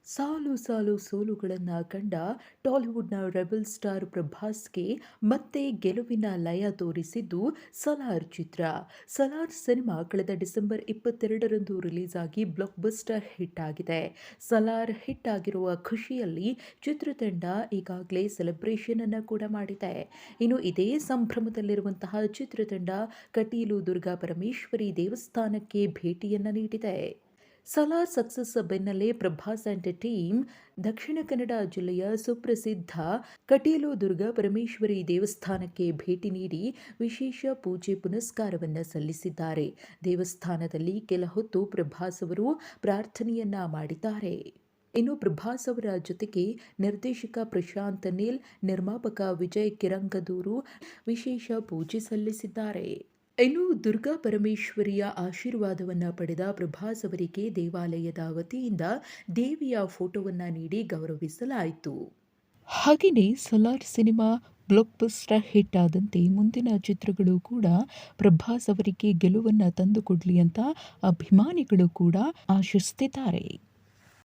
ಸಾಲು ಸಾಲು ಸೋಲುಗಳನ್ನು ಕಂಡ ಟಾಲಿವುಡ್‌ನ ರೆಬೆಲ್ ಸ್ಟಾರ್ ಪ್ರಭಾಸ್‌ಗೆ ಮತ್ತೆ ಗೆಲುವಿನ ಲಯ ತೋರಿಸಿದ್ದು ಸಲಾರ್ ಚಿತ್ರ. ಸಲಾರ್ ಸಿನಿಮಾ ಕಳೆದ ಡಿಸೆಂಬರ್ 22ರಂದು ರಿಲೀಸ್ ಆಗಿ ಬ್ಲಾಕ್ ಬಸ್ಟರ್ ಹಿಟ್ ಆಗಿದೆ. ಸಲಾರ್ ಹಿಟ್ ಆಗಿರುವ ಖುಷಿಯಲ್ಲಿ ಚಿತ್ರತಂಡ ಈಗಾಗಲೇ ಸೆಲೆಬ್ರೇಷನ್ ಅನ್ನು ಕೂಡ ಮಾಡಿದೆ. ಇನ್ನು ಇದೇ ಸಂಭ್ರಮದಲ್ಲಿರುವಂತಹ ಚಿತ್ರತಂಡ ಕಟೀಲು ದುರ್ಗಾ ಪರಮೇಶ್ವರಿ ದೇವಸ್ಥಾನಕ್ಕೆ ಭೇಟಿಯನ್ನ ನೀಡಿದೆ. ಸಲಾರ್ ಸಕ್ಸಸ್ ಬೆನ್ನಲ್ಲೇ ಪ್ರಭಾಸ್ ಅಂಡ್ ಟೀಮ್ ದಕ್ಷಿಣ ಕನ್ನಡ ಜಿಲ್ಲೆಯ ಸುಪ್ರಸಿದ್ಧ ಕಟೀಲು ದುರ್ಗಾ ಪರಮೇಶ್ವರಿ ದೇವಸ್ಥಾನಕ್ಕೆ ಭೇಟಿ ನೀಡಿ ವಿಶೇಷ ಪೂಜೆ ಪುನಸ್ಕಾರವನ್ನು ಸಲ್ಲಿಸಿದ್ದಾರೆ. ದೇವಸ್ಥಾನದಲ್ಲಿ ಕೆಲ ಹೊತ್ತು ಪ್ರಭಾಸ್ ಅವರು ಪ್ರಾರ್ಥನೆಯನ್ನ ಮಾಡಿದ್ದಾರೆ. ಇನ್ನು ಪ್ರಭಾಸ್ ಅವರ ಜೊತೆಗೆ ನಿರ್ದೇಶಕ ಪ್ರಶಾಂತ್ ನೀಲ್, ನಿರ್ಮಾಪಕ ವಿಜಯ್ ಕಿರಂಗದೂರು ವಿಶೇಷ ಪೂಜೆ ಸಲ್ಲಿಸಿದ್ದಾರೆ. ಇನ್ನು ದುರ್ಗಾ ಪರಮೇಶ್ವರಿಯ ಆಶೀರ್ವಾದವನ್ನ ಪಡೆದ ಪ್ರಭಾಸ್ ಅವರಿಗೆ ದೇವಾಲಯದ ವತಿಯಿಂದ ದೇವಿಯ ಫೋಟೋವನ್ನ ನೀಡಿ ಗೌರವಿಸಲಾಯಿತು. ಹಾಗೆಯೇ Salaar cinema blockbuster hit ಆದಂತೆ ಮುಂದಿನ ಚಿತ್ರಗಳು ಕೂಡ ಪ್ರಭಾಸ್ ಅವರಿಗೆ ಗೆಲುವನ್ನ ತಂದುಕೊಡ್ಲಿ ಅಂತ ಅಭಿಮಾನಿಗಳು ಕೂಡ ಆಶಿಸ್ತಿದ್ದಾರೆ.